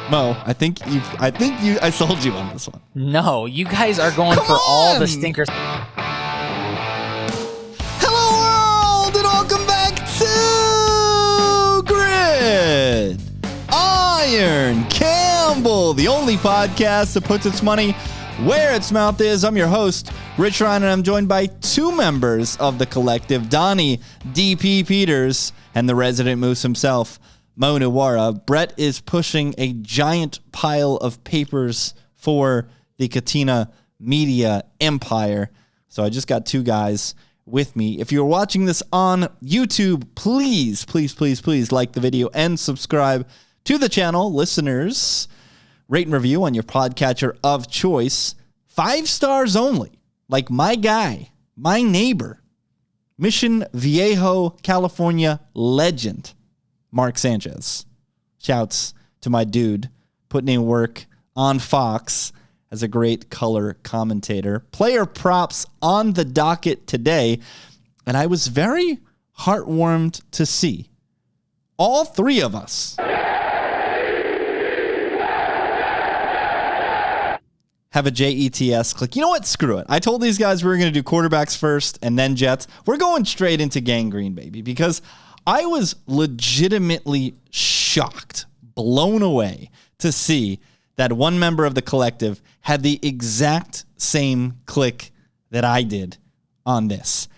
Mo, I sold you on this one. No, you guys are going for all the stinkers. Hello, world, and welcome back to Gridiron Campbell, the only podcast that puts its money where its mouth is. I'm your host, Rich Ryan, and I'm joined by two members of the collective, Donnie, DP Peters, and the resident moose himself, Mo Nuwara. Brett is pushing a giant pile of papers for the Katina Media Empire. So I just got two guys with me. If you're watching this on YouTube, please like the video and subscribe to the channel. Listeners, rate and review on your podcatcher of choice. 5 stars only. Like my guy, my neighbor, Mission Viejo, California legend, Mark Sanchez. Shouts to my dude putting in work on Fox as a great color commentator. Player props on the docket today, and I was very heartwarmed to see all three of us have a JETS click. You know what? Screw it. I told these guys we were going to do quarterbacks first and then Jets. We're going straight into gangrene, baby, because I was legitimately shocked, blown away to see that one member of the collective had the exact same click that I did on this.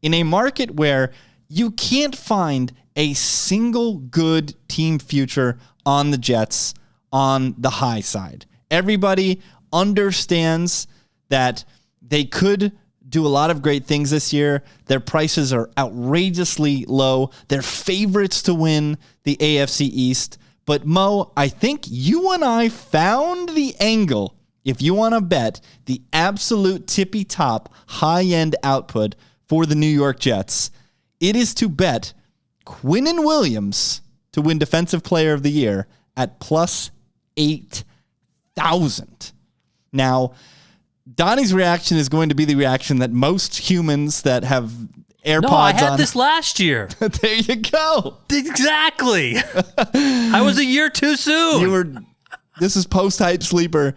In a market where you can't find a single good team future on the Jets on the high side. Everybody understands that they could do a lot of great things this year. Their prices are outrageously low. They're favorites to win the AFC East. But Mo, I think you and I found the angle, if you want to bet the absolute tippy top high-end output for the New York Jets. It is to bet Quinnen Williams to win Defensive Player of the Year at plus 8,000. Now, Donnie's reaction is going to be the reaction that most humans that have AirPods on. No, I had this last year. There you go. Exactly. I was a year too soon. This is post-hype sleeper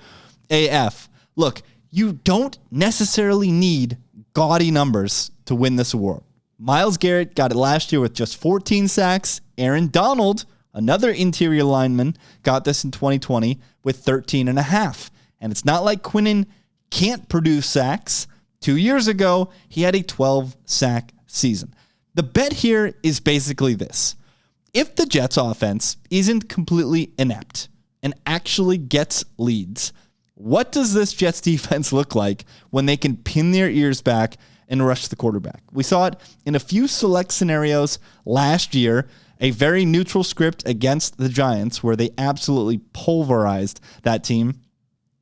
AF. Look, you don't necessarily need gaudy numbers to win this award. Myles Garrett got it last year with just 14 sacks. Aaron Donald, another interior lineman, got this in 2020 with 13 and a half. And it's not like Quinnen can't produce sacks. 2 years ago, he had a 12-sack season. The bet here is basically this. If the Jets offense isn't completely inept and actually gets leads, what does this Jets defense look like when they can pin their ears back and rush the quarterback? We saw it in a few select scenarios last year, a very neutral script against the Giants where they absolutely pulverized that team.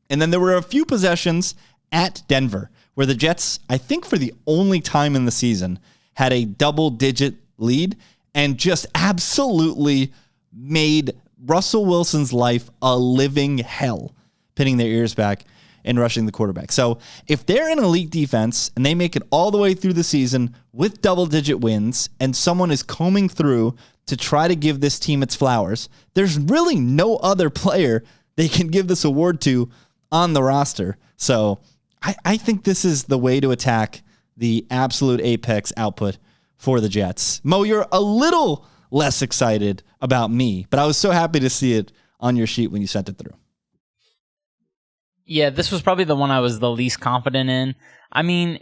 And then there were a few possessions at Denver where the Jets, I think for the only time in the season, had a double-digit lead and just absolutely made Russell Wilson's life a living hell, pinning their ears back and rushing the quarterback. So if they're an elite defense and they make it all the way through the season with double-digit wins and someone is combing through to try to give this team its flowers, there's really no other player they can give this award to on the roster. So I think this is the way to attack the absolute apex output for the Jets. Mo, you're a little less excited about me, but I was so happy to see it on your sheet when you sent it through. Yeah, this was probably the one I was the least confident in. I mean,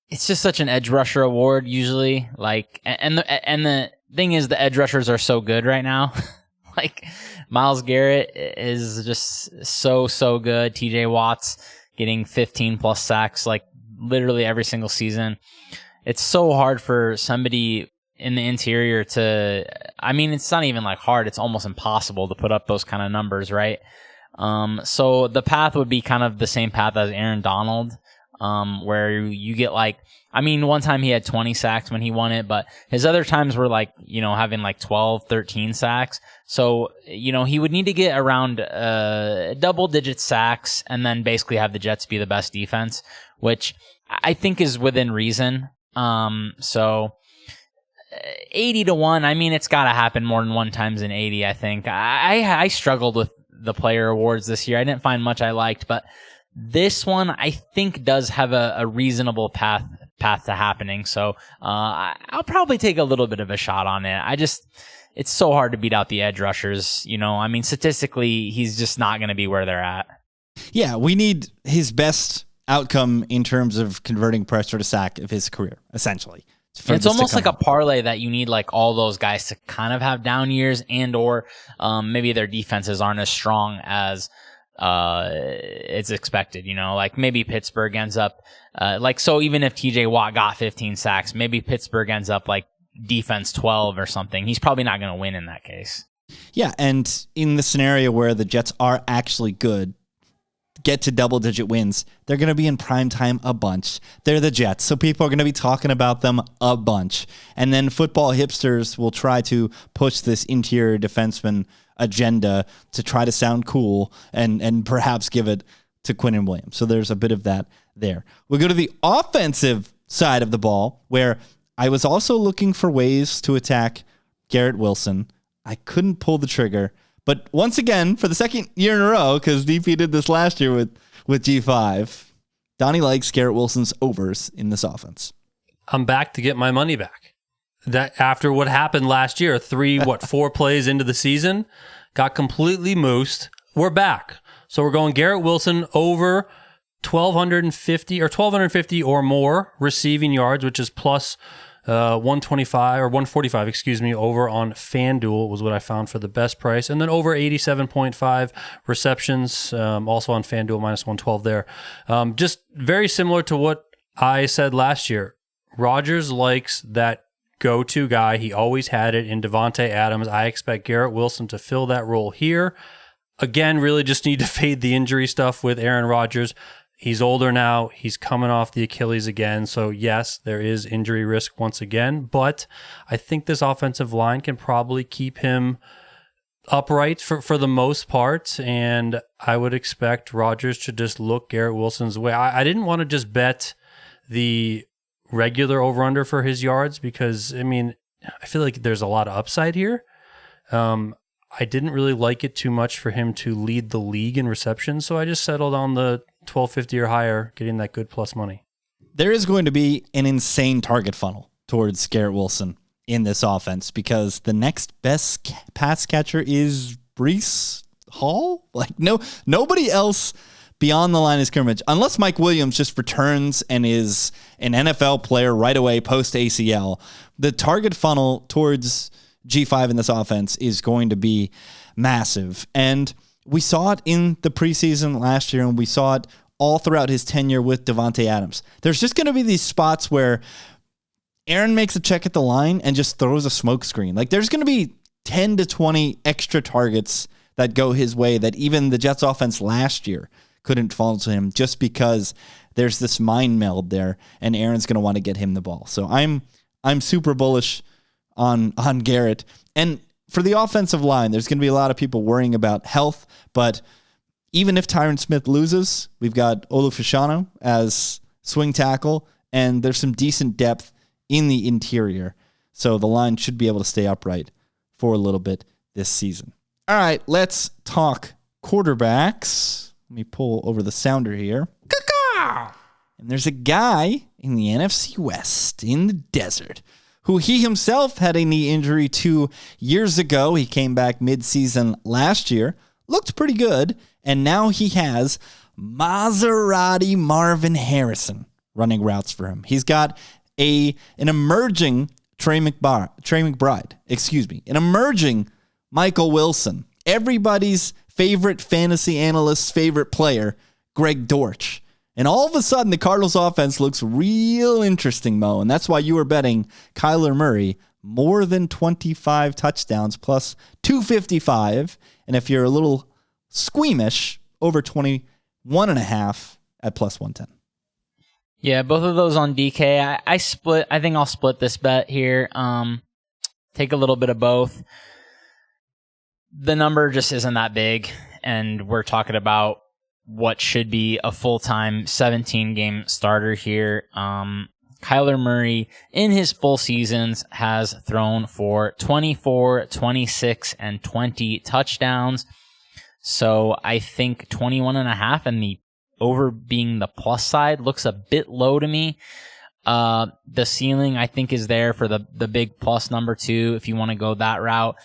it's just such an edge rusher award usually. Like, and the thing is, the edge rushers are so good right now. Like, Myles Garrett is just so good. TJ Watt's getting 15 plus sacks like literally every single season. It's so hard for somebody in the interior to, I mean, it's not even like hard. It's almost impossible to put up those kind of numbers, right? So the path would be kind of the same path as Aaron Donald, where you get like, I mean, one time he had 20 sacks when he won it, but his other times were like, having like 12, 13 sacks. So, he would need to get around double digit sacks and then basically have the Jets be the best defense, which I think is within reason. So 80-1. I mean, it's got to happen more than one times in 80, I think. I struggled with the player awards this year. I didn't find much I liked, but this one I think does have a reasonable path to happening. So I'll probably take a little bit of a shot on it. It's so hard to beat out the edge rushers. I mean, statistically, he's just not going to be where they're at. Yeah, we need his best outcome in terms of converting pressure to sack of his career, essentially. It's almost like a parlay that you need like all those guys to kind of have down years or maybe their defenses aren't as strong as it's expected, like maybe Pittsburgh ends up so even if TJ Watt got 15 sacks, maybe Pittsburgh ends up like defense 12 or something. He's probably not going to win in that case. Yeah, and in the scenario where the Jets are actually good, get to double-digit wins, they're going to be in prime time a bunch. They're the Jets, so people are going to be talking about them a bunch. And then football hipsters will try to push this interior defenseman agenda to try to sound cool and perhaps give it to Quinnen Williams. So there's a bit of that there. We'll go to the offensive side of the ball, where I was also looking for ways to attack Garrett Wilson. I couldn't pull the trigger. But once again, for the second year in a row, because DP did this last year with G5, Donnie likes Garrett Wilson's overs in this offense. I'm back to get my money back. That after what happened last year, 4 plays into the season, got completely moosed. We're back. So we're going Garrett Wilson over 1,250 or more receiving yards, which is plus 125 or 145, over on FanDuel was what I found for the best price. And then over 87.5 receptions, also on FanDuel, minus 112 there. Just very similar to what I said last year. Rodgers likes that go-to guy. He always had it in Devontae Adams. I expect Garrett Wilson to fill that role here. Again, really just need to fade the injury stuff with Aaron Rodgers. He's older now. He's coming off the Achilles again. So, yes, there is injury risk once again. But I think this offensive line can probably keep him upright for the most part. And I would expect Rodgers to just look Garrett Wilson's way. I didn't want to just bet the regular over-under for his yards because, I mean, I feel like there's a lot of upside here. I didn't really like it too much for him to lead the league in receptions. So I just settled on the 1,250 or higher, getting that good plus money. There is going to be an insane target funnel towards Garrett Wilson in this offense because the next best pass catcher is Breece Hall. Nobody else beyond the line of scrimmage, unless Mike Williams just returns and is an NFL player right away post ACL. The target funnel towards G5 in this offense is going to be massive. And we saw it in the preseason last year, and we saw it all throughout his tenure with Devontae Adams. There's just going to be these spots where Aaron makes a check at the line and just throws a smoke screen. There's going to be 10 to 20 extra targets that go his way that even the Jets offense last year couldn't fall to him just because there's this mind meld there, and Aaron's going to want to get him the ball. So I'm super bullish on Garrett. And for the offensive line, there's going to be a lot of people worrying about health, but even if Tyron Smith loses, we've got Olufashano as swing tackle, and there's some decent depth in the interior. So the line should be able to stay upright for a little bit this season. All right, let's talk quarterbacks. Let me pull over the sounder here. And there's a guy in the NFC West, in the desert, who he himself had a knee injury 2 years ago. He came back midseason last year, looked pretty good, and now he has Maserati Marvin Harrison running routes for him. He's got an emerging Trey McBride, an emerging Michael Wilson, everybody's favorite fantasy analyst's favorite player, Greg Dortch. And all of a sudden, the Cardinals offense looks real interesting, Mo. And that's why you were betting Kyler Murray more than 25 touchdowns plus 255. And if you're a little squeamish, over 21.5 at plus 110. Yeah, both of those on DK. I split. I think I'll split this bet here. Take a little bit of both. The number just isn't that big. And we're talking about what should be a full-time 17-game starter here. Kyler Kyler Murray in his full seasons has thrown for 24, 26, and 20 touchdowns. So I think 21.5 and the over being the plus side looks a bit low to me. The ceiling I think is there for the big plus number 2 if you want to go that route.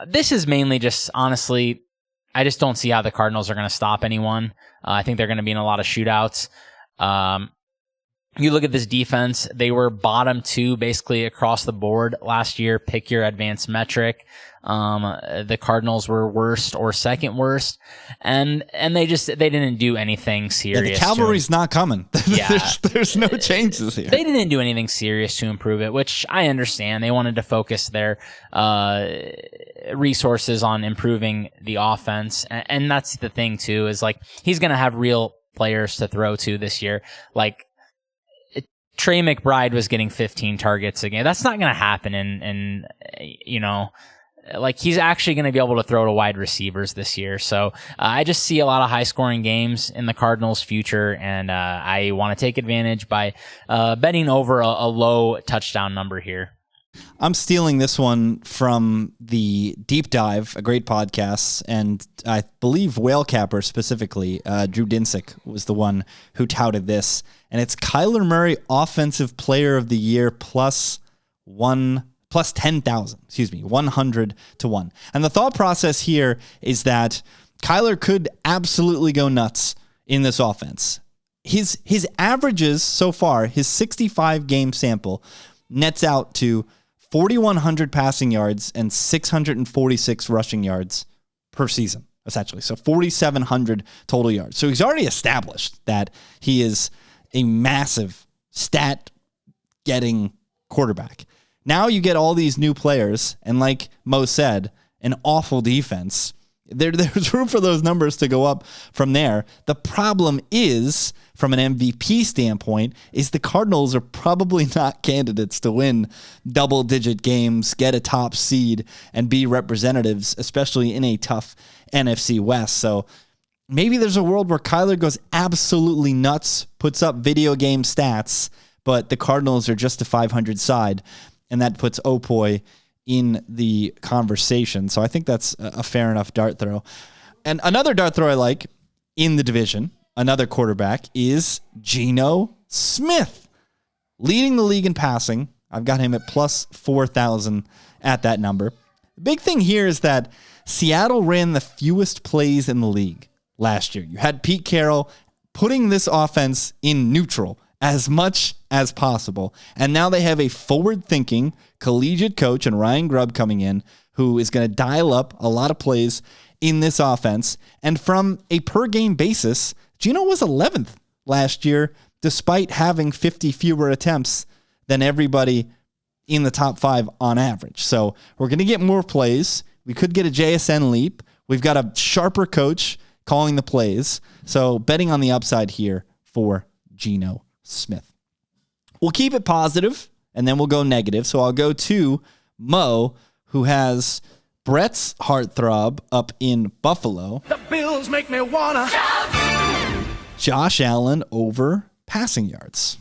This is mainly just, honestly, I just don't see how the Cardinals are going to stop anyone. I think they're going to be in a lot of shootouts. You look at this defense, they were bottom 2 basically across the board last year. Pick your advanced metric. The Cardinals were worst or second worst, and they didn't do anything serious. Yeah, the cavalry's not coming. Yeah. there's no changes here. They didn't do anything serious to improve it, which I understand. They wanted to focus their resources on improving the offense, and that's the thing too. Is like he's going to have real players to throw to this year, like. Trey McBride was getting 15 targets a game. That's not going to happen in like he's actually going to be able to throw to wide receivers this year. So I just see a lot of high scoring games in the Cardinals' future, and I want to take advantage by betting over a low touchdown number here. I'm stealing this one from the Deep Dive, a great podcast, and I believe Whale Capper specifically, Drew Dinsick was the one who touted this, and it's Kyler Murray Offensive Player of the Year plus 10,000, 100 to 1. And the thought process here is that Kyler could absolutely go nuts in this offense. His averages so far, his 65 game sample nets out to 4,100 passing yards and 646 rushing yards per season, essentially. So 4,700 total yards. So he's already established that he is a massive stat-getting quarterback. Now you get all these new players, and like Mo said, an awful defense. There's room for those numbers to go up from there. The problem is, from an MVP standpoint, is the Cardinals are probably not candidates to win double-digit games, get a top seed, and be representatives, especially in a tough NFC West. So maybe there's a world where Kyler goes absolutely nuts, puts up video game stats, but the Cardinals are just a 500 side, and that puts OPOY in the conversation. So I think that's a fair enough dart throw. And another dart throw I like in the division, another quarterback, is Geno Smith, leading the league in passing. I've got him at plus 4,000 at that number. The big thing here is that Seattle ran the fewest plays in the league last year. You had Pete Carroll putting this offense in neutral as much as possible. And now they have a forward-thinking collegiate coach and Ryan Grubb coming in who is going to dial up a lot of plays in this offense. And from a per-game basis, Geno was 11th last year despite having 50 fewer attempts than everybody in the top 5 on average. So we're going to get more plays. We could get a JSN leap. We've got a sharper coach calling the plays. So betting on the upside here for Geno Smith. We'll keep it positive, and then we'll go negative. So I'll go to Mo, who has Brett's heartthrob up in Buffalo. The Bills make me wanna Josh Allen over passing yards.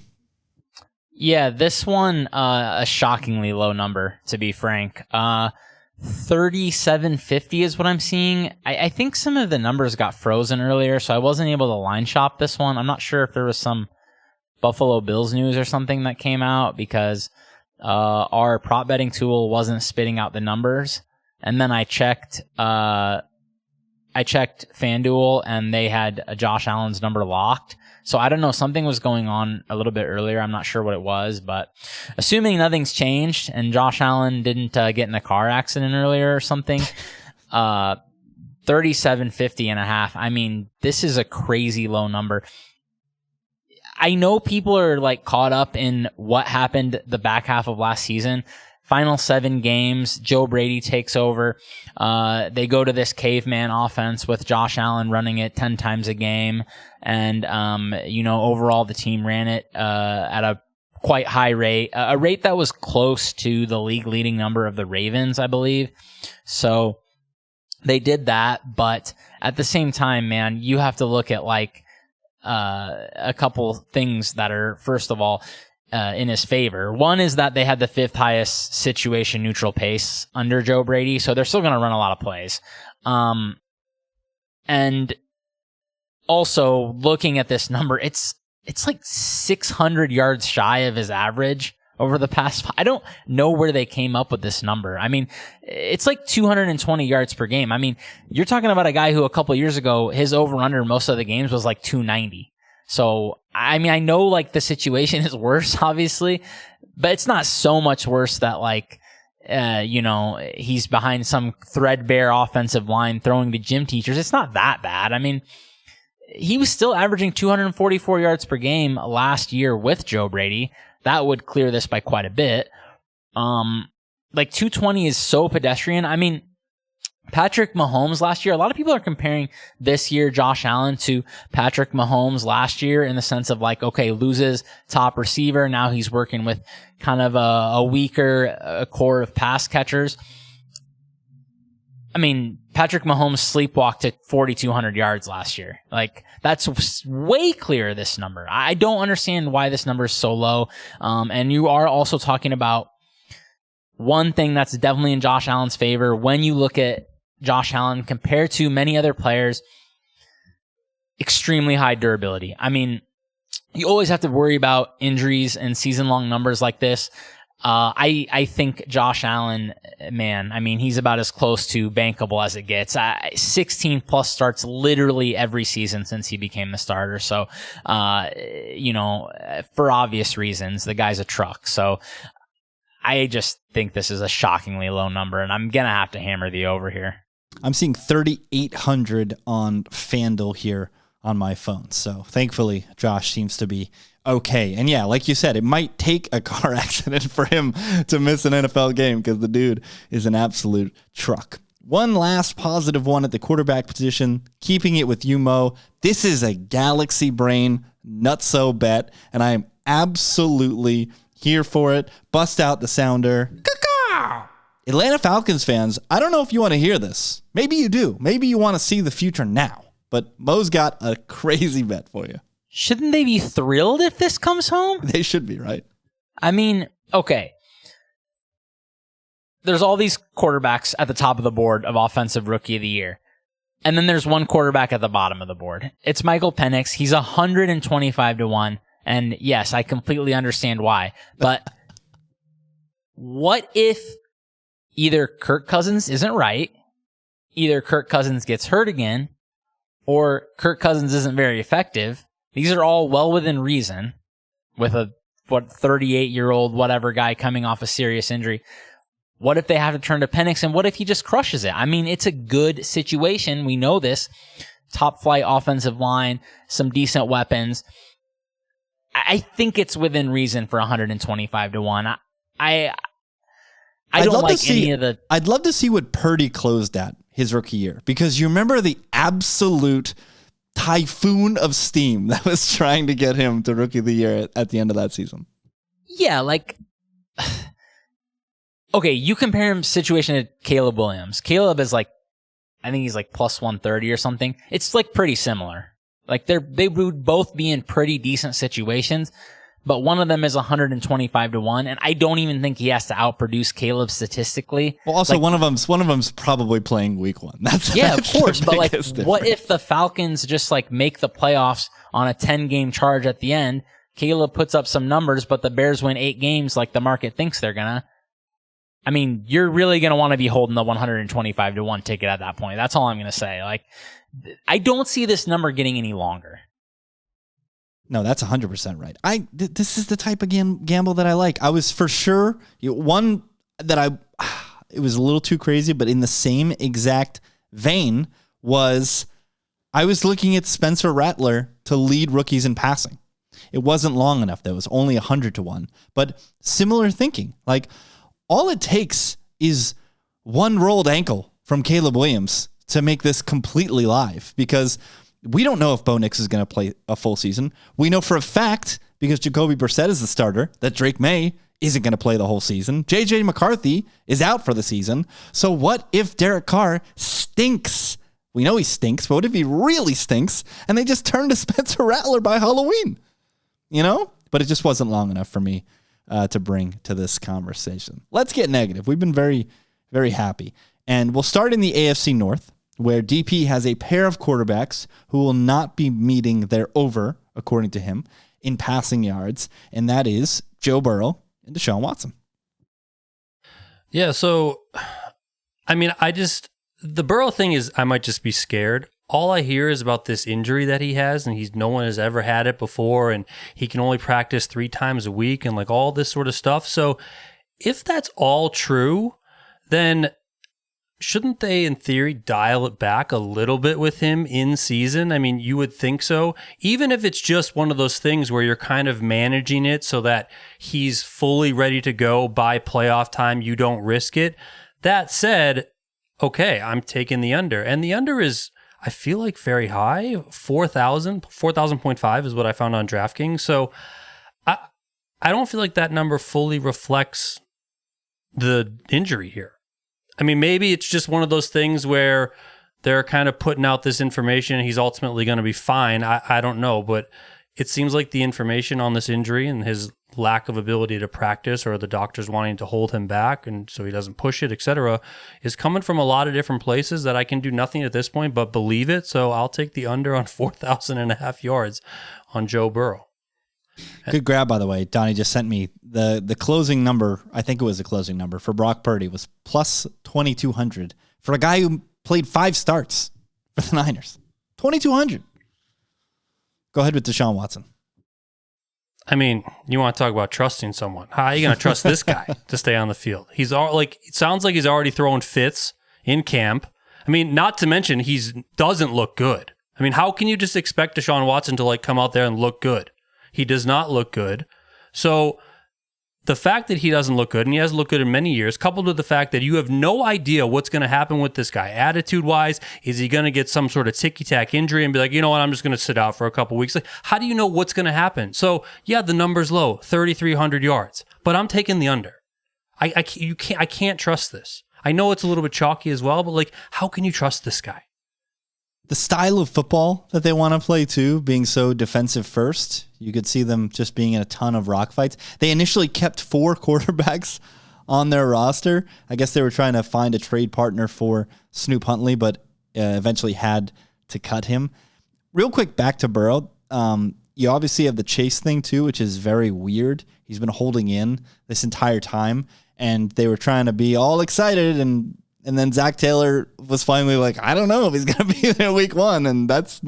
Yeah, this one, a shockingly low number, to be frank. 3750 is what I'm seeing. I think some of the numbers got frozen earlier, so I wasn't able to line shop this one. I'm not sure if there was some Buffalo Bills news or something that came out because our prop betting tool wasn't spitting out the numbers. And then I checked FanDuel and they had Josh Allen's number locked. So I don't know, something was going on a little bit earlier. I'm not sure what it was, but assuming nothing's changed and Josh Allen didn't get in a car accident earlier or something, 3750 and a half. I mean, this is a crazy low number. I know people are like caught up in what happened the back half of last season. Final 7 games, Joe Brady takes over. They go to this caveman offense with Josh Allen running it 10 times a game. And, overall the team ran it at a quite high rate, a rate that was close to the league leading number of the Ravens, I believe. So they did that. But at the same time, man, you have to look at like, a couple things that are, first of all, in his favor. One is that they had the 5th highest situation neutral pace under Joe Brady, so they're still going to run a lot of plays. And also looking at this number, it's like 600 yards shy of his average over the past. I don't know where they came up with this number. I mean, it's like 220 yards per game. I mean, you're talking about a guy who a couple years ago, his over-under most of the games was like 290. So, I mean, I know like the situation is worse, obviously, but it's not so much worse that like, he's behind some threadbare offensive line throwing to gym teachers. It's not that bad. I mean, he was still averaging 244 yards per game last year with Joe Brady. That would clear this by quite a bit. Like 220 is so pedestrian. I mean, Patrick Mahomes last year, a lot of people are comparing this year Josh Allen to Patrick Mahomes last year in the sense of like, okay, loses top receiver. Now he's working with kind of a weaker core of pass catchers. I mean, Patrick Mahomes sleepwalked to 4,200 yards last year. Like, that's way clearer, this number. I don't understand why this number is so low. And you are also talking about one thing that's definitely in Josh Allen's favor. When you look at Josh Allen compared to many other players, extremely high durability. I mean, you always have to worry about injuries and season-long numbers like this. I think Josh Allen, man, I mean, he's about as close to bankable as it gets. 16 plus starts literally every season since he became the starter. So, for obvious reasons, the guy's a truck. So I just think this is a shockingly low number, and I'm going to have to hammer the over here. I'm seeing 3,800 on FanDuel here on my phone. So thankfully, Josh seems to be okay. And yeah, like you said, it might take a car accident for him to miss an NFL game because the dude is an absolute truck. One last positive one at the quarterback position, keeping it with you, Mo. This is a galaxy brain nutso bet, and I am absolutely here for it. Bust out the sounder. Atlanta Falcons fans, I don't know if you want to hear this. Maybe you do. Maybe you want to see the future now. But Mo's got a crazy bet for you. Shouldn't they be thrilled if this comes home? They should be, right? I mean, okay. There's all these quarterbacks at the top of the board of Offensive Rookie of the Year. And then there's one quarterback at the bottom of the board. It's Michael Penix. He's 125 to 1. And yes, I completely understand why. But what if either Kirk Cousins isn't right, either Kirk Cousins gets hurt again, or Kirk Cousins isn't very effective? These are all well within reason with a 38-year-old whatever guy coming off a serious injury. What if they have to turn to Penix, and what if he just crushes it? I mean, it's a good situation. We know this. Top flight offensive line, some decent weapons. I think it's within reason for 125 to 1. I don't like any of the... I'd love to see what Purdy closed at his rookie year, because you remember the absolute typhoon of steam that was trying to get him to Rookie of the Year at the end of that season. Yeah, like... Okay, you compare him situation to Caleb Williams. Caleb is like, I think he's like plus 130 or something. It's like pretty similar. Like they would both be in pretty decent situations, but one of them is 125 to 1, and I don't even think he has to outproduce Caleb statistically. Well, also like, one of them's probably playing week 1. That's of course. But like, difference. What if the Falcons just like make the playoffs on a 10-game charge at the end? Caleb puts up some numbers, but the Bears win 8 games like the market thinks they're gonna. I mean, you're really gonna want to be holding the 125 to 1 ticket at that point. That's all I'm gonna say. Like, I don't see this number getting any longer. No, that's 100% right. This is the type of gamble that I like. I was for sure one that it was a little too crazy, but in the same exact vein was I was looking at Spencer Rattler to lead rookies in passing. It wasn't long enough. That was only 100 to 1, but similar thinking. Like all it takes is one rolled ankle from Caleb Williams to make this completely live, because we don't know if Bo Nix is going to play a full season. We know for a fact, because Jacoby Brissett is the starter, that Drake May isn't going to play the whole season. J.J. McCarthy is out for the season. So what if Derek Carr stinks? We know he stinks, but what if he really stinks and they just turn to Spencer Rattler by Halloween? You know? but it just wasn't long enough for me to bring to this conversation. Let's get negative. We've been very, very happy. And we'll start in the AFC North, where DP has a pair of quarterbacks who will not be meeting their over, according to him, in passing yards, and that is Joe Burrow and Deshaun Watson. Yeah, so, I mean, the Burrow thing is I might just be scared. All I hear is about this injury that he has, and no one has ever had it before, and he can only practice 3 times a week and like all this sort of stuff. So if that's all true, then shouldn't they, in theory, dial it back a little bit with him in season? I mean, you would think so. Even if it's just one of those things where you're kind of managing it so that he's fully ready to go by playoff time, you don't risk it. That said, okay, I'm taking the under. And the under is, I feel like, very high. 4,000.5 is what I found on DraftKings. So I don't feel like that number fully reflects the injury here. I mean, maybe it's just one of those things where they're kind of putting out this information and he's ultimately going to be fine. I don't know, but it seems like the information on this injury and his lack of ability to practice, or the doctors wanting to hold him back and so he doesn't push it, etc., is coming from a lot of different places that I can do nothing at this point but believe it. So I'll take the under on 4,500 yards on Joe Burrow. Good grab, by the way. Donnie just sent me the closing number. I think it was the closing number for Brock Purdy was plus 2,200 for a guy who played 5 starts for the Niners. 2,200. Go ahead with Deshaun Watson. I mean, you want to talk about trusting someone. How are you going to trust this guy to stay on the field? He's it sounds like he's already throwing fits in camp. I mean, not to mention he doesn't look good. I mean, how can you just expect Deshaun Watson to come out there and look good? He does not look good. So the fact that he doesn't look good, and he hasn't looked good in many years, coupled with the fact that you have no idea what's going to happen with this guy attitude-wise, is he going to get some sort of ticky-tack injury and be like, you know what, I'm just going to sit out for a couple weeks? Like, how do you know what's going to happen? So, yeah, the number's low, 3,300 yards, but I'm taking the under. I can't trust this. I know it's a little bit chalky as well, but how can you trust this guy? The style of football that they want to play too, being so defensive first, you could see them just being in a ton of rock fights. They initially kept 4 quarterbacks on their roster. I guess they were trying to find a trade partner for Snoop Huntley, but eventually had to cut him. Real quick, back to Burrow. You obviously have the Chase thing too, which is very weird. He's been holding in this entire time, and they were trying to be all excited, and then Zack Taylor was finally like, I don't know if he's going to be there week 1, and that's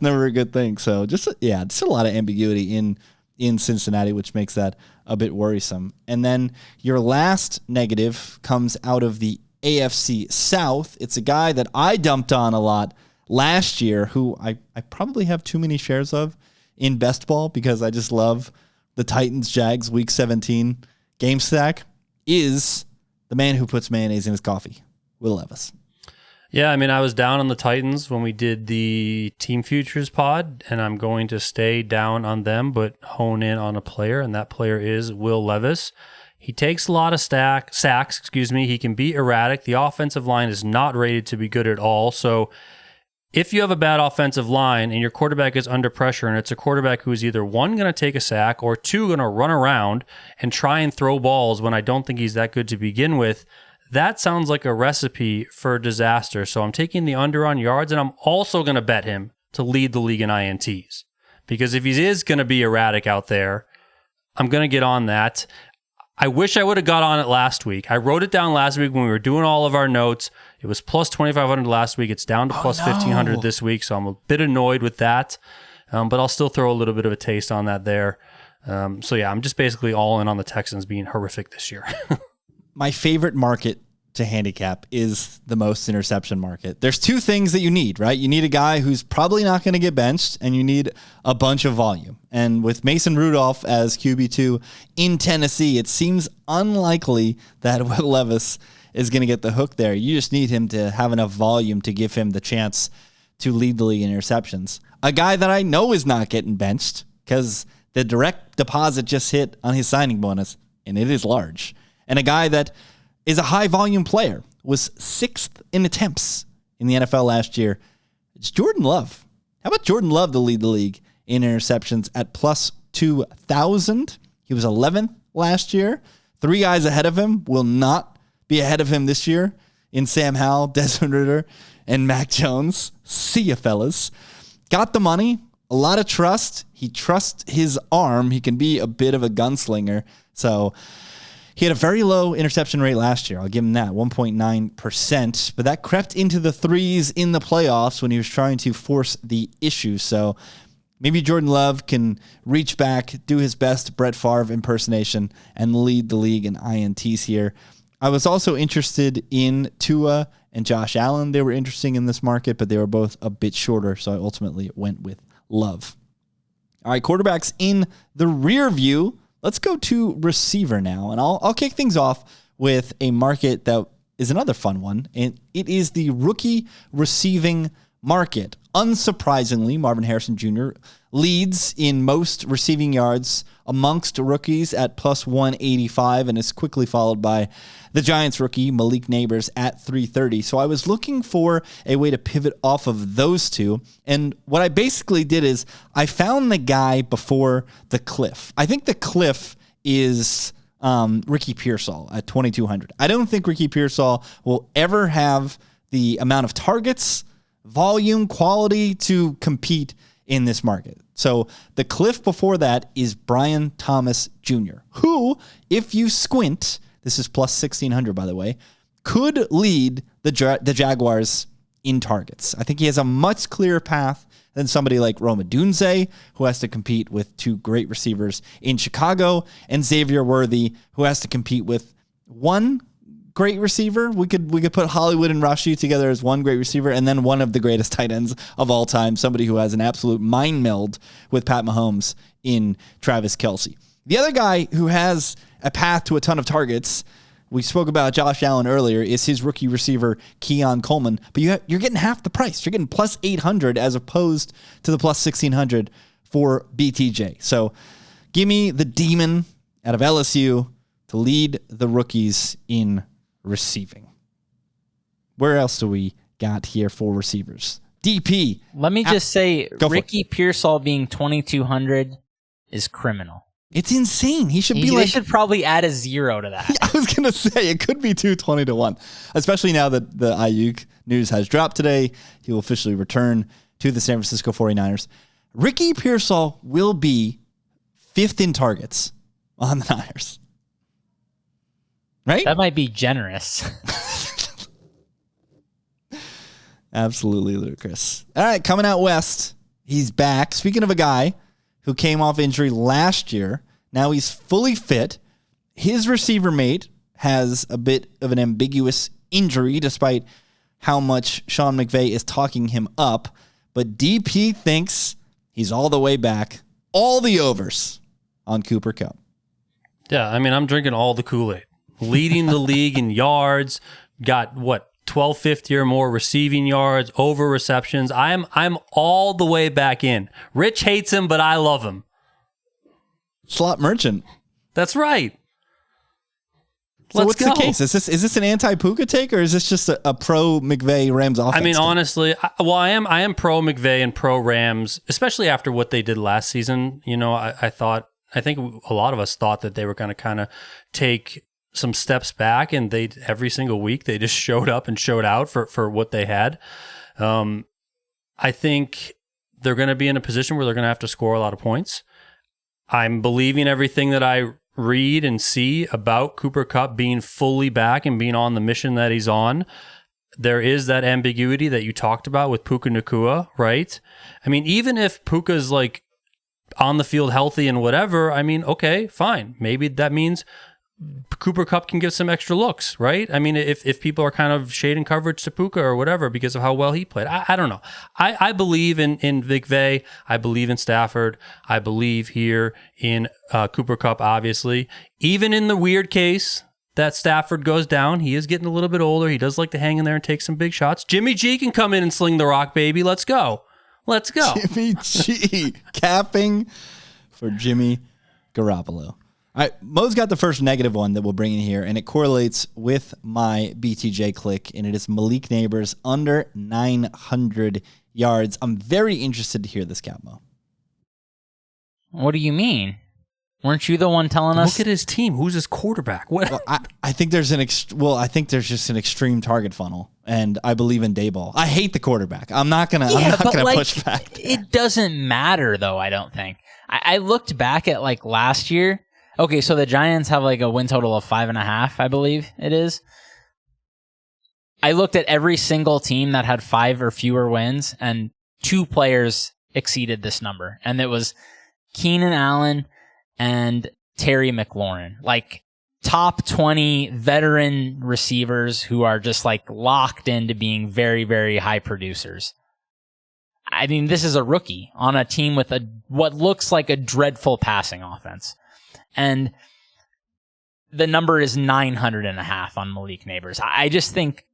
never a good thing. So just a lot of ambiguity in Cincinnati, which makes that a bit worrisome. And then your last negative comes out of the AFC South. It's a guy that I dumped on a lot last year, who I probably have too many shares of in best ball because I just love the Titans-Jags Week 17 game stack, is the man who puts mayonnaise in his coffee, Will Levis. Yeah, I mean, I was down on the Titans when we did the Team Futures pod, and I'm going to stay down on them, but hone in on a player, and that player is Will Levis. He takes a lot of sacks. He can be erratic. The offensive line is not rated to be good at all. So if you have a bad offensive line and your quarterback is under pressure, and it's a quarterback who is either 1, going to take a sack, or 2, going to run around and try and throw balls when I don't think he's that good to begin with, that sounds like a recipe for disaster. So I'm taking the under on yards, and I'm also going to bet him to lead the league in INTs. Because if he is going to be erratic out there, I'm going to get on that. I wish I would have got on it last week. I wrote it down last week when we were doing all of our notes. It was plus 2,500 last week. It's down to plus 1,500 this week, so I'm a bit annoyed with that. But I'll still throw a little bit of a taste on that there. So yeah, I'm just basically all in on the Texans being horrific this year. My favorite market to handicap is the most interception market. There's 2 things that you need, right? You need a guy who's probably not going to get benched, and you need a bunch of volume. And with Mason Rudolph as QB2 in Tennessee, it seems unlikely that Will Levis is going to get the hook there. You just need him to have enough volume to give him the chance to lead the league in interceptions. A guy that I know is not getting benched because the direct deposit just hit on his signing bonus, and it is large. And a guy that is a high-volume player, was 6th in attempts in the NFL last year. It's Jordan Love. How about Jordan Love to lead the league in interceptions at plus 2,000. He was 11th last year. 3 guys ahead of him will not be ahead of him this year in Sam Howell, Desmond Ridder, and Mac Jones. See ya, fellas. Got the money, a lot of trust. He trusts his arm. He can be a bit of a gunslinger. So he had a very low interception rate last year. I'll give him that, 1.9%. But that crept into the threes in the playoffs when he was trying to force the issue. So maybe Jordan Love can reach back, do his best Brett Favre impersonation, and lead the league in INTs here. I was also interested in Tua and Josh Allen. They were interesting in this market, but they were both a bit shorter, so I ultimately went with Love. All right, quarterbacks in the rear view. Let's go to receiver now, and I'll kick things off with a market that is another fun one, and it is the rookie receiving market. Unsurprisingly, Marvin Harrison Jr. leads in most receiving yards amongst rookies at plus 185 and is quickly followed by the Giants rookie Malik Nabers at 330. So I was looking for a way to pivot off of those two. And what I basically did is I found the guy before the cliff. I think the cliff is Ricky Pearsall at 2,200. I don't think Ricky Pearsall will ever have the amount of targets, volume, quality to compete in this market. So the cliff before that is Brian Thomas Jr., who, if you squint, this is plus 1,600, by the way, could lead the Jaguars in targets. I think he has a much clearer path than somebody like Rome Odunze, who has to compete with 2 great receivers in Chicago, and Xavier Worthy, who has to compete with 1 great receiver. We could put Hollywood and Rashi together as 1 great receiver, and then one of the greatest tight ends of all time, somebody who has an absolute mind meld with Pat Mahomes in Travis Kelce. The other guy who has a path to a ton of targets, we spoke about Josh Allen earlier, is his rookie receiver, Keon Coleman, but you're getting half the price. You're getting plus 800 as opposed to the plus 1,600 for BTJ. So give me the demon out of LSU to lead the rookies in receiving. Where else do we got here for receivers? DP. Let me just say, Ricky Pearsall being 2,200 is criminal. It's insane. He should be They should probably add a 0 to that. I was going to say, it could be 220 to 1, especially now that the Ayuk news has dropped today. He will officially return to the San Francisco 49ers. Ricky Pearsall will be 5th in targets on the Niners. Right? That might be generous. Absolutely ludicrous. All right, coming out west, he's back. Speaking of a guy who came off injury last year, now he's fully fit. His receiver mate has a bit of an ambiguous injury, despite how much Sean McVay is talking him up. But DP thinks he's all the way back. All the overs on Cooper Kupp. Yeah, I mean, I'm drinking all the Kool-Aid. Leading the league in yards, got 1,250 or more receiving yards, over receptions. I'm all the way back in. Rich hates him, but I love him. Slot merchant. That's right. So what's the case? Is this an anti-Puka take, or is this just a pro McVay Rams offense? I mean, honestly, I am pro McVay and pro Rams, especially after what they did last season. You know, I think a lot of us thought that they were going to kind of take some steps back, and they every single week they just showed up and showed out for what they had. I think they're going to be in a position where they're going to have to score a lot of points. I'm believing everything that I read and see about Cooper Kupp being fully back and being on the mission that he's on. There is that ambiguity that you talked about with Puka Nacua, right? I mean, even if Puka's like on the field healthy and whatever, I mean, okay, fine. Maybe that means Cooper Kupp can get some extra looks, right? I mean, if people are kind of shading coverage to Puka or whatever because of how well he played. I don't know. I believe in McVay. I believe in Stafford. I believe here in Cooper Kupp, obviously. Even in the weird case that Stafford goes down, he is getting a little bit older. He does like to hang in there and take some big shots. Jimmy G can come in and sling the rock, baby. Let's go. Let's go. Jimmy G. Capping for Jimmy Garoppolo. All right, Mo's got the first negative one that we'll bring in here, and it correlates with my BTJ click, and it is Malik Nabers under 900 yards. I'm very interested to hear this, Cap Mo. What do you mean? Weren't you the one telling us? Look at his team. Who's his quarterback? What? Well, I think there's I think there's just an extreme target funnel, and I believe in Dayball. I hate the quarterback. I'm not gonna push back. It doesn't matter though. I don't think. I looked back at like last year. Okay, so the Giants have like a win total of 5.5, I believe it is. I looked at every single team that had 5 or fewer wins, and 2 players exceeded this number, and it was Keenan Allen and Terry McLaurin, like top 20 veteran receivers who are just like locked into being very, very high producers. I mean, this is a rookie on a team with what looks like a dreadful passing offense. And the number is 900.5 on Malik Nabers. I just think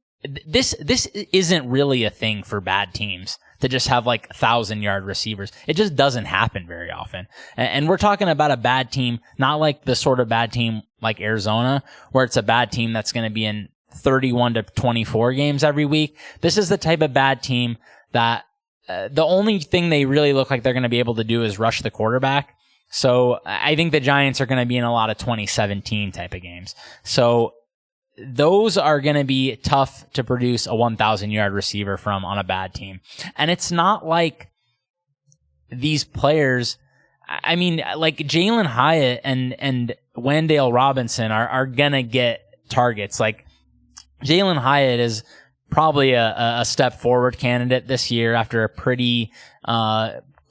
this isn't really a thing for bad teams to just have like 1,000-yard receivers. It just doesn't happen very often. And we're talking about a bad team, not like the sort of bad team like Arizona, where it's a bad team that's going to be in 31 to 24 games every week. This is the type of bad team that the only thing they really look like they're going to be able to do is rush the quarterback. So I think the Giants are going to be in a lot of 2017 type of games. So those are going to be tough to produce a 1,000-yard receiver from on a bad team. And it's not like these players, I mean, like Jalen Hyatt and Wendell Robinson are going to get targets. Like Jalen Hyatt is probably a step forward candidate this year after a pretty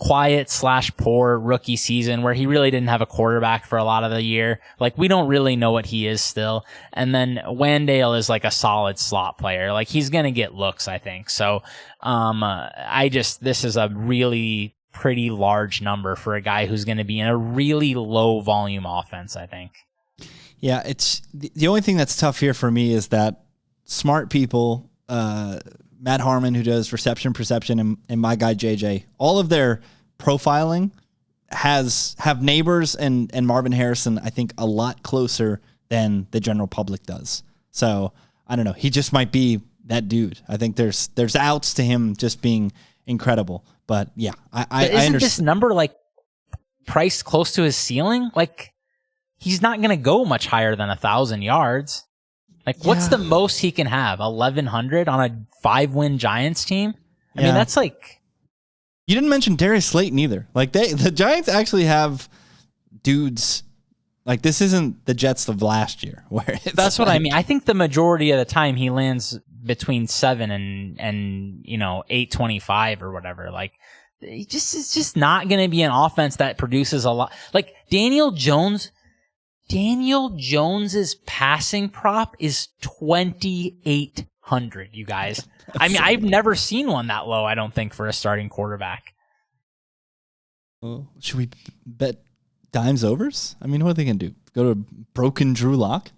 quiet/poor rookie season where he really didn't have a quarterback for a lot of the year. Like, we don't really know what he is still. And then Wendell is like a solid slot player. Like, he's going to get looks, I think. So, this is a really pretty large number for a guy who's going to be in a really low volume offense, I think. Yeah, it's the only thing that's tough here for me is that smart people, Matt Harmon, who does reception perception, and my guy JJ, all of their profiling have Nabers and Marvin Harrison, I think, a lot closer than the general public does. So I don't know. He just might be that dude. I think there's outs to him just being incredible. But yeah, I isn't this number like priced close to his ceiling? Like, he's not going to go much higher than 1,000 yards. Like, what's the most he can have? 1,100 on a 5-win Giants team? I mean, that's like... You didn't mention Darius Slayton either. Like, the Giants actually have dudes... Like, this isn't the Jets of last year. That's what I mean. I think the majority of the time he lands between 7 and 825 or whatever. Like, it's just not going to be an offense that produces a lot. Like, Daniel Jones's passing prop is 2,800, you guys. I mean, I've never seen one that low, I don't think, for a starting quarterback. Well, should we bet dimes overs? I mean, what are they going to do? Go to broken Drew Lock?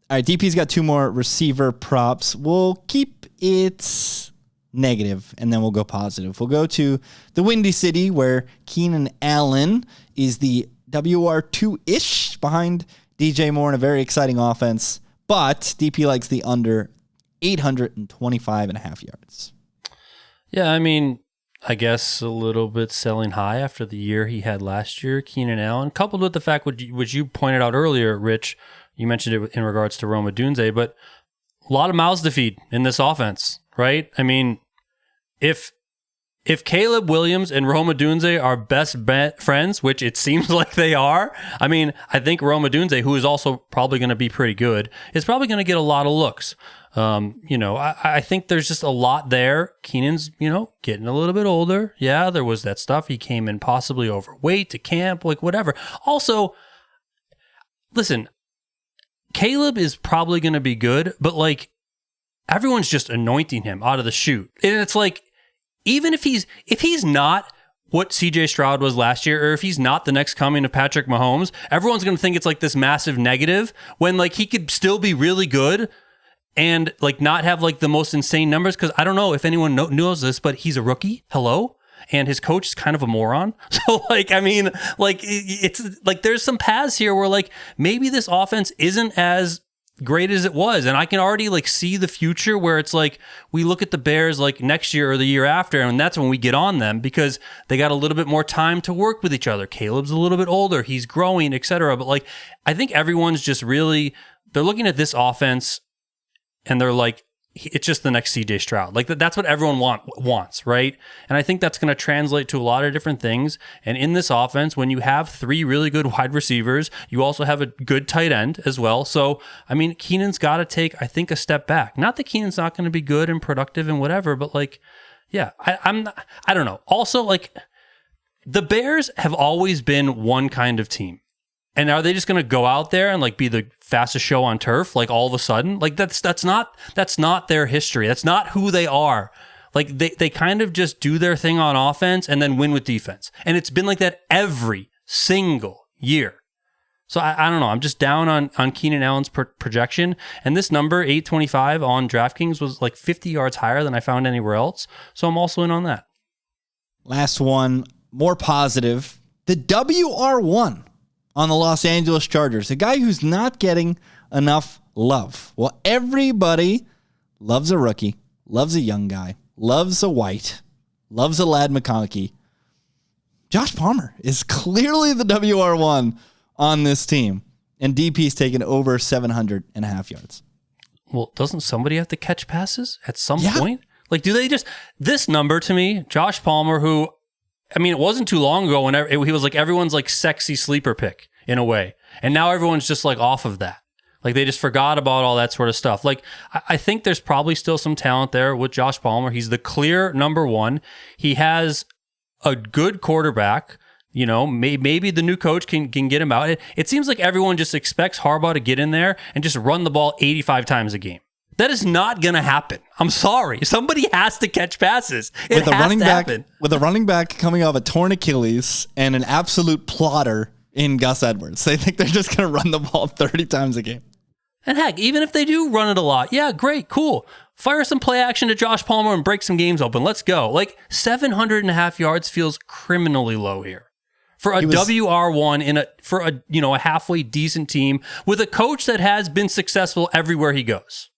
All right, DP's got 2 more receiver props. We'll keep it negative, and then we'll go positive. We'll go to the Windy City, where Keenan Allen is the WR2-ish behind DJ Moore in a very exciting offense, but DP likes the under 825.5 yards. Yeah, I mean, I guess a little bit selling high after the year he had last year, Keenan Allen, coupled with the fact which you pointed out earlier, Rich, you mentioned it in regards to Rome Odunze, but a lot of mouths to feed in this offense, right? I mean, if Caleb Williams and Rome Odunze are best friends, which it seems like they are, I mean, I think Rome Odunze, who is also probably going to be pretty good, is probably going to get a lot of looks. I think there's just a lot there. Keenan's, getting a little bit older. Yeah, there was that stuff. He came in possibly overweight to camp, like whatever. Also, listen, Caleb is probably going to be good, but like everyone's just anointing him out of the chute. And it's like, even if he's not what CJ Stroud was last year, or if he's not the next coming of Patrick Mahomes, everyone's going to think it's like this massive negative when like he could still be really good and like not have like the most insane numbers. Because I don't know if anyone knows this, but he's a rookie. Hello. And his coach is kind of a moron. So like, I mean, like it's like there's some paths here where like maybe this offense isn't as great as it was. And I can already like see the future where it's like we look at the Bears like next year or the year after, and that's when we get on them because they got a little bit more time to work with each other. Caleb's a little bit older, he's growing, etc. But like I think everyone's just really, they're looking at this offense and they're like, it's just the next CJ Stroud. Like that's what everyone wants, right? And I think that's going to translate to a lot of different things. And in this offense, when you have 3 really good wide receivers, you also have a good tight end as well. So, I mean, Keenan's got to take, I think, a step back. Not that Keenan's not going to be good and productive and whatever, but like, yeah, I don't know. Also, like, the Bears have always been one kind of team. And are they just going to go out there and like be the fastest show on turf like all of a sudden? Like that's not their history. That's not who they are. Like they kind of just do their thing on offense and then win with defense. And it's been like that every single year. So I don't know. I'm just down on Keenan Allen's projection. And this number, 825 on DraftKings, was like 50 yards higher than I found anywhere else. So I'm also in on that. Last one, more positive. The WR1 on the Los Angeles Chargers, a guy who's not getting enough love. Well, everybody loves a rookie, loves a young guy, loves a white, loves a Lad McConkey. Josh Palmer is clearly the WR1 on this team, and DP's taken over 700.5 yards. Well, doesn't somebody have to catch passes at some point? Like, do they just, this number to me, Josh Palmer, who, I mean, it wasn't too long ago when he was like everyone's like sexy sleeper pick in a way. And now everyone's just like off of that. Like they just forgot about all that sort of stuff. Like I think there's probably still some talent there with Josh Palmer. He's the clear number 1. He has a good quarterback. You know, maybe the new coach can get him out. It seems like everyone just expects Harbaugh to get in there and just run the ball 85 times a game. That is not going to happen. I'm sorry. Somebody has to catch passes. With a running back coming off a torn Achilles and an absolute plotter in Gus Edwards. They think they're just going to run the ball 30 times a game. And heck, even if they do run it a lot, yeah, great, cool. Fire some play action to Josh Palmer and break some games open. Let's go. Like 700.5 yards feels criminally low here. For a WR1 for a halfway decent team with a coach that has been successful everywhere he goes.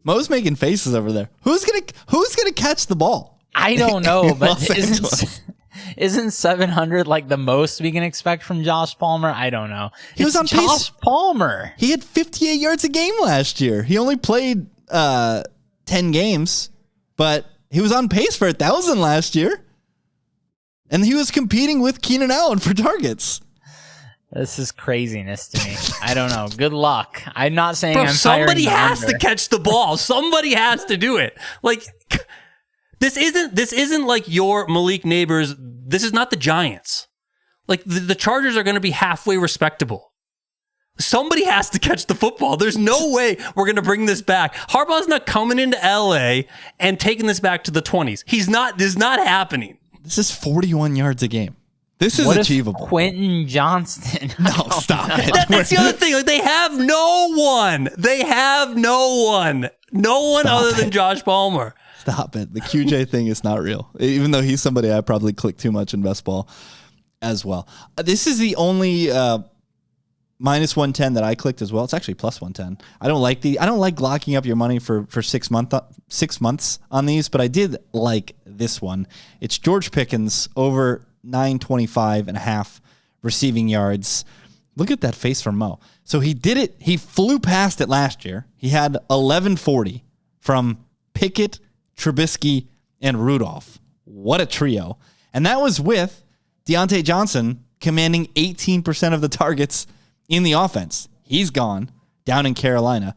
Mo's making faces over there. Who's gonna catch the ball? I don't know, but isn't 700 like the most we can expect from Josh Palmer? I don't know. He was on pace. Josh Palmer. He had 58 yards a game last year. He only played 10 games, but he was on pace for 1,000 last year. And he was competing with Keenan Allen for targets. This is craziness to me. I don't know. Good luck. I'm not saying I'm somebody has to catch the ball. Somebody has to do it. Like this isn't like your Malik Nabers. This is not the Giants. Like the Chargers are going to be halfway respectable. Somebody has to catch the football. There's no way we're going to bring this back. Harbaugh's not coming into LA and taking this back to the 20s. This is not happening. This is 41 yards a game. This is what achievable. If Quentin Johnston. No, stop it. That's the other thing. Like they have no one. No one other than Josh Palmer. Stop it. The QJ thing is not real. Even though he's somebody I probably click too much in best ball as well. This is the only minus 110 that I clicked as well. It's actually plus 110. I don't like locking up your money for 6 months on these, but I did like this one. It's George Pickens over 925.5 receiving yards. Look at that face from Mo. So he did it. He flew past it last year. He had 1140 from Pickett, Trubisky, and Rudolph. What a trio. And that was with Deontay Johnson commanding 18% of the targets in the offense. He's gone down in Carolina.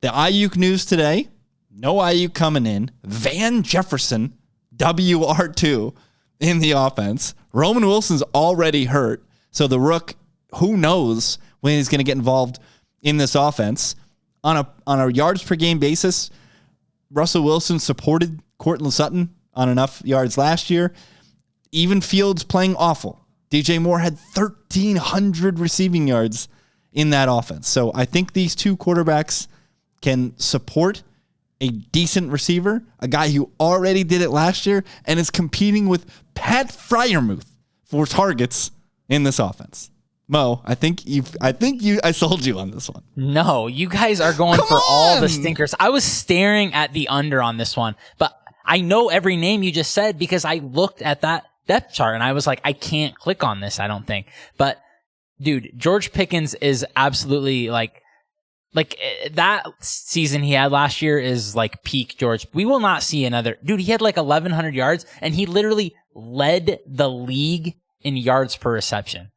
The Ayuk news today, no Ayuk coming in. Van Jefferson, WR2 in the offense. Roman Wilson's already hurt. So the Rook, who knows when he's going to get involved in this offense. On a yards per game basis, Russell Wilson supported Courtland Sutton on enough yards last year. Even Fields playing awful. DJ Moore had 1,300 receiving yards in that offense. So I think these two quarterbacks can support a decent receiver, a guy who already did it last year and is competing with Pat Freiermuth for targets in this offense. Mo, I sold you on this one. No, you guys are going for all the stinkers. I was staring at the under on this one, but I know every name you just said because I looked at that depth chart and I was like, I can't click on this, I don't think. But dude, George Pickens is absolutely like that season he had last year is like peak George. We will not see another. Dude, he had like 1,100 yards and he literally led the league in yards per reception.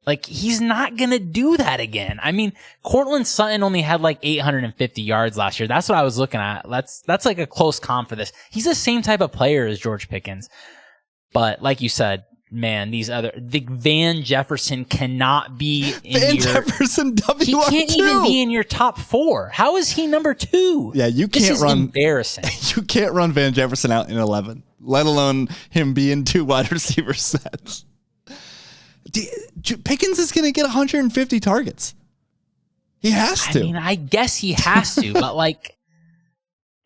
Like, he's not going to do that again. I mean, Cortland Sutton only had like 850 yards last year. That's what I was looking at. That's like a close comp for this. He's the same type of player as George Pickens. But like you said, man, the Van Jefferson cannot be in Jefferson WR2. He can't even be in your top 4. How is he number 2? Yeah, you can't this is embarrassing. You can't run Van Jefferson out in 11, let alone him be in 2 wide receiver sets. Pickens is going to get 150 targets. He has to. I mean, I guess he has to, but like,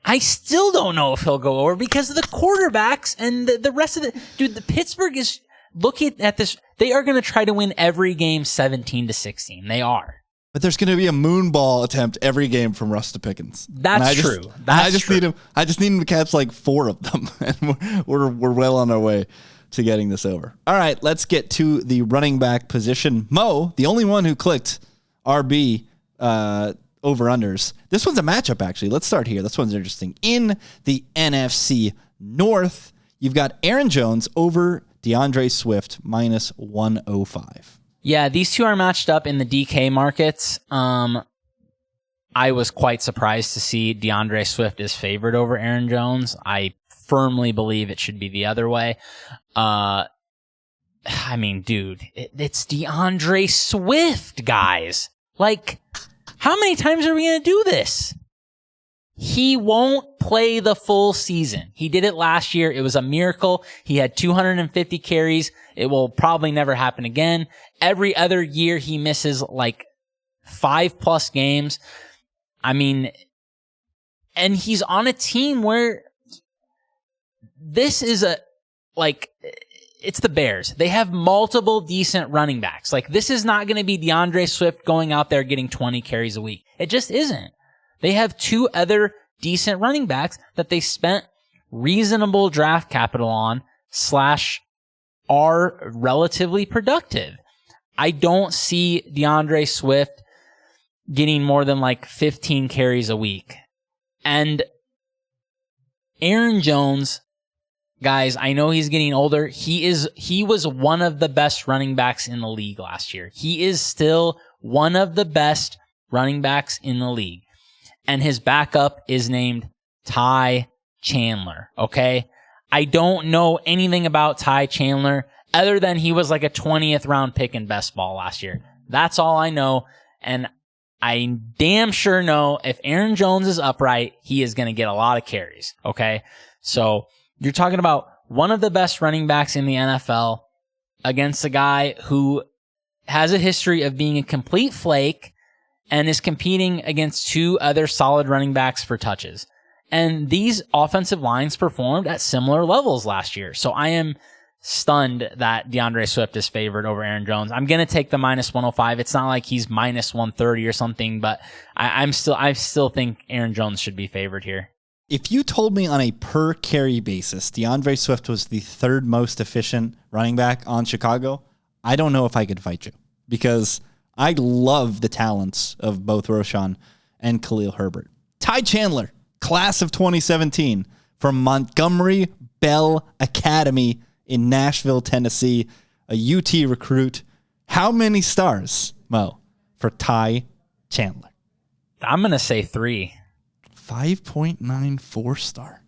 I still don't know if he'll go over because of the quarterbacks and the rest of the dude. The Pittsburgh is looking at this. They are going to try to win every game 17-16. They are. But there's going to be a moonball attempt every game from Russ to Pickens. That's true. I just need him to catch like 4 of them, and we're well on our way to getting this over. All right, let's get to the running back position. Mo, the only one who clicked RB over-unders. This one's a matchup, actually. Let's start here. This one's interesting. In the NFC North, you've got Aaron Jones over DeAndre Swift minus 105. Yeah, these two are matched up in the DK markets. I was quite surprised to see DeAndre Swift is favored over Aaron Jones. I firmly believe it should be the other way. I mean, dude, it's DeAndre Swift, guys. Like, how many times are we going to do this? He won't play the full season. He did it last year. It was a miracle. He had 250 carries. It will probably never happen again. Every other year he misses like 5+ games. I mean, and he's on a team where this is it's the Bears. They have multiple decent running backs. Like, this is not going to be DeAndre Swift going out there getting 20 carries a week. It just isn't. They have 2 other decent running backs that they spent reasonable draft capital on / are relatively productive. I don't see DeAndre Swift getting more than like 15 carries a week. And Aaron Jones, guys, I know he's getting older. He was one of the best running backs in the league last year. He is still one of the best running backs in the league. And his backup is named Ty Chandler, okay? I don't know anything about Ty Chandler other than he was like a 20th round pick in best ball last year. That's all I know. And I damn sure know if Aaron Jones is upright, he is going to get a lot of carries, okay? So you're talking about one of the best running backs in the NFL against a guy who has a history of being a complete flake and is competing against 2 other solid running backs for touches. And these offensive lines performed at similar levels last year. So I am stunned that DeAndre Swift is favored over Aaron Jones. I'm going to take the minus 105. It's not like he's minus 130 or something, but I still think Aaron Jones should be favored here. If you told me on a per carry basis, DeAndre Swift was the 3rd most efficient running back on Chicago, I don't know if I could fight you, because I love the talents of both Roschon and Khalil Herbert. Ty Chandler, class of 2017 from Montgomery Bell Academy in Nashville, Tennessee, a UT recruit. How many stars, Mo, for Ty Chandler? I'm going to say 3. 5.94 star.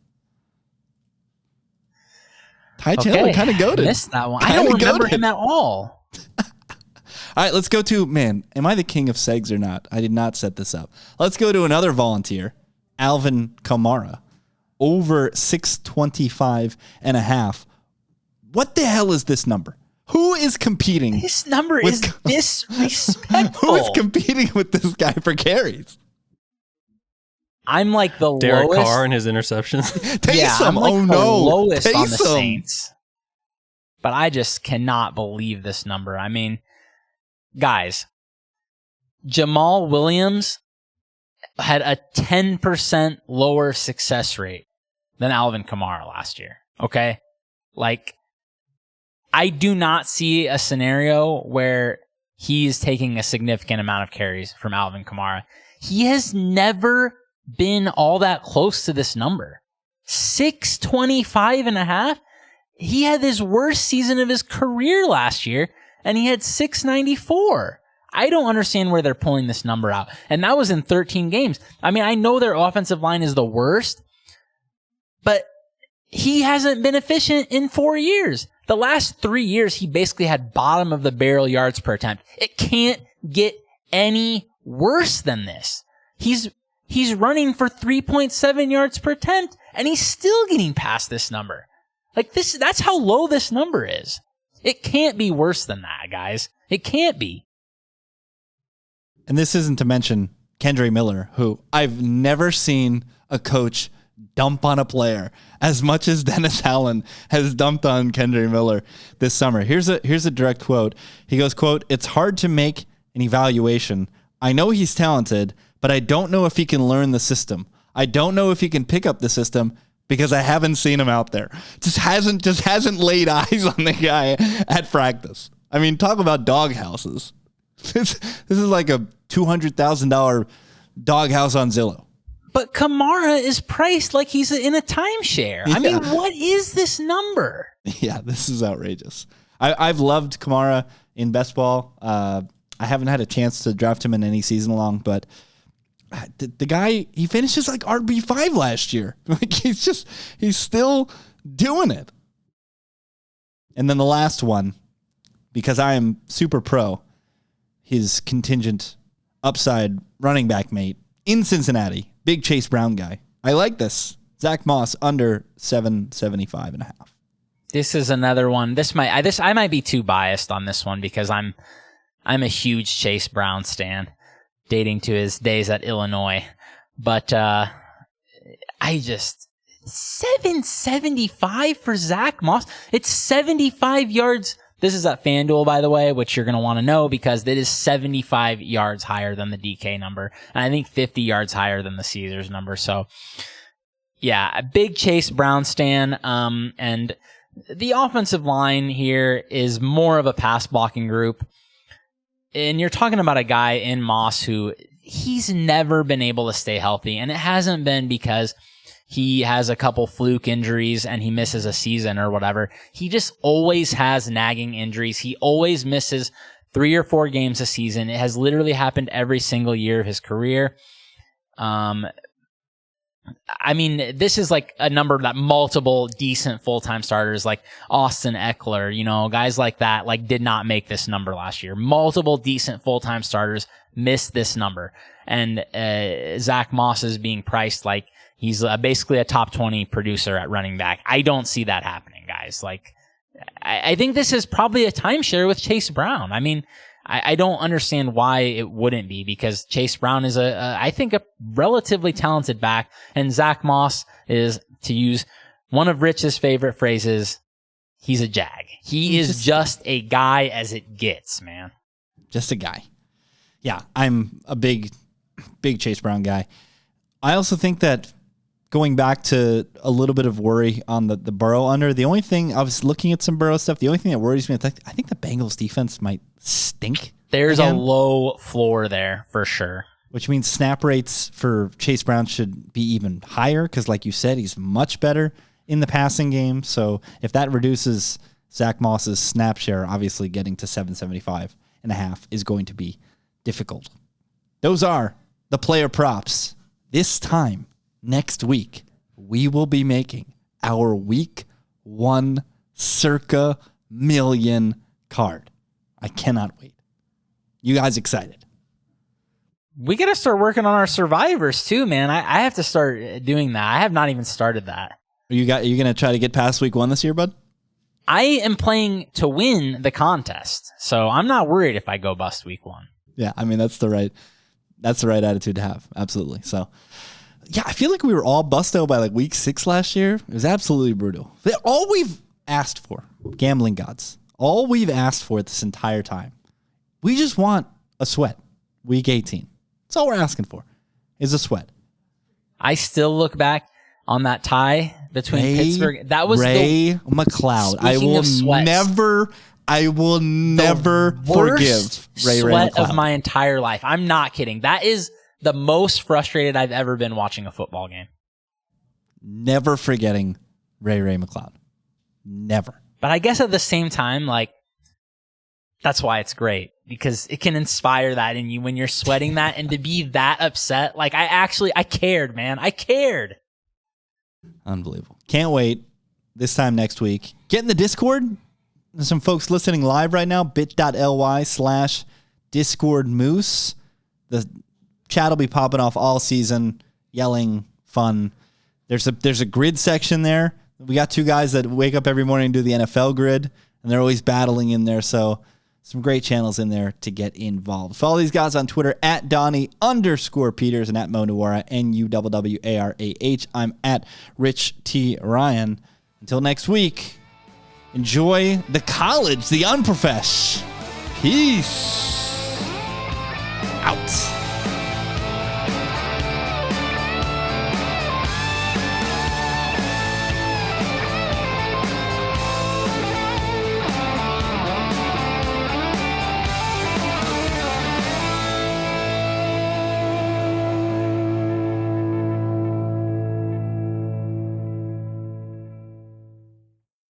Ty Chandler kind of goated. Missed that one. I don't remember him at all. All right, let's go to, man, am I the king of segs or not? I did not set this up. Let's go to another volunteer, Alvin Kamara, over 625.5. What the hell is this number? Who is competing? This number is disrespectful. Who is competing with this guy for carries? I'm like the Derek lowest. Carr and his interceptions. I'm like the lowest on the Taysom. Saints. But I just cannot believe this number. I mean, guys, Jamal Williams had a 10% lower success rate than Alvin Kamara last year. Okay? Like, I do not see a scenario where he's taking a significant amount of carries from Alvin Kamara. He has never been all that close to this number. 625.5. He had his worst season of his career last year, and he had 694. I don't understand where they're pulling this number out. And that was in 13 games. I mean, I know their offensive line is the worst, but he hasn't been efficient in 4 years. The last 3 years, he basically had bottom of the barrel yards per attempt. It can't get any worse than this. He's running for 3.7 yards per attempt, and he's still getting past this number. Like this, that's how low this number is. It can't be worse than that, guys. It can't be. And this isn't to mention Kendre Miller, who I've never seen a coach dump on a player as much as Dennis Allen has dumped on Kendre Miller this summer. Here's a direct quote. He goes, quote, "It's hard to make an evaluation. I know he's talented, but I don't know if he can learn the system. I don't know if he can pick up the system because I haven't seen him out there." Just hasn't laid eyes on the guy at practice. I mean, talk about dog houses. This is like a $200,000 doghouse on Zillow. But Kamara is priced like he's in a timeshare. I mean, what is this number? Yeah, this is outrageous. I've loved Kamara in best ball. I haven't had a chance to draft him in any season long, but the guy, he finishes like RB5 last year. Like he's still doing it. And then the last one, because I am super pro, his contingent upside running back mate in Cincinnati, big Chase Brown guy. I like this. Zach Moss under 775.5. This is another one. I might be too biased on this one because I'm a huge Chase Brown stan, dating to his days at Illinois. But I just 775 for Zach Moss. It's 75 yards. This is at FanDuel, by the way, which you're going to want to know because it is 75 yards higher than the DK number. And I think 50 yards higher than the Caesars number. So, yeah, a big Chase Brown stan. And the offensive line here is more of a pass blocking group. And you're talking about a guy in Moss who he's never been able to stay healthy. And it hasn't been because he has a couple fluke injuries and he misses a season or whatever. He just always has nagging injuries. He always misses 3 or 4 games a season. It has literally happened every single year of his career. I mean, this is like a number that multiple decent full-time starters like Austin Eckler, guys like that, like did not make this number last year. Multiple decent full-time starters missed this number. And Zach Moss is being priced like he's basically a top 20 producer at running back. I don't see that happening, guys. Like, I think this is probably a timeshare with Chase Brown. I mean, I don't understand why it wouldn't be because Chase Brown is I think a relatively talented back, and Zach Moss is, to use one of Rich's favorite phrases, he's a jag. He is just a guy as it gets, man. Just a guy. Yeah, I'm a big Chase Brown guy. I also think that going back to a little bit of worry on the Burrow under, the only thing, I was looking at some Burrow stuff, the only thing that worries me, I think the Bengals defense might stink. There's a low floor there for sure. Which means snap rates for Chase Brown should be even higher because, like you said, he's much better in the passing game. So if that reduces Zach Moss's snap share, obviously getting to 775.5 is going to be difficult. Those are the player props. This time next week, we will be making our week 1 circa million card. I cannot wait. You guys excited? We got to start working on our survivors too, man. I have to start doing that. I have not even started that. Are you going to try to get past week 1 this year, bud? I am playing to win the contest, so I'm not worried if I go bust week 1. Yeah, I mean that's the right attitude to have. Absolutely. So, yeah, I feel like we were all busto by like week 6 last year. It was absolutely brutal. All we've asked for, gambling gods, all we've asked for this entire time, We just want a sweat. Week 18. That's all we're asking for is a sweat. I still look back on that tie between Pittsburgh. That was Ray McLeod. I will never forgive Ray sweat McLeod. of my entire life. I'm not kidding. That is the most frustrated I've ever been watching a football game. Never forgetting Ray McLeod. Never. But I guess at the same time, like, that's why it's great, because it can inspire that in you when you're sweating that, and to be that upset. Like, I cared, man. I cared. Unbelievable. Can't wait this time next week. Get in the Discord. There's some folks listening live right now, bit.ly/Discord Moose. The chat will be popping off all season, yelling, fun. There's a grid section there. We got two guys that wake up every morning and do the NFL grid, and they're always battling in there. So some great channels in there to get involved. Follow these guys on Twitter at Donnie_Peters and at Mo Nuwara, NUWWARAH. I'm at Rich T. Ryan. Until next week, enjoy the college, the unprofesh. Peace.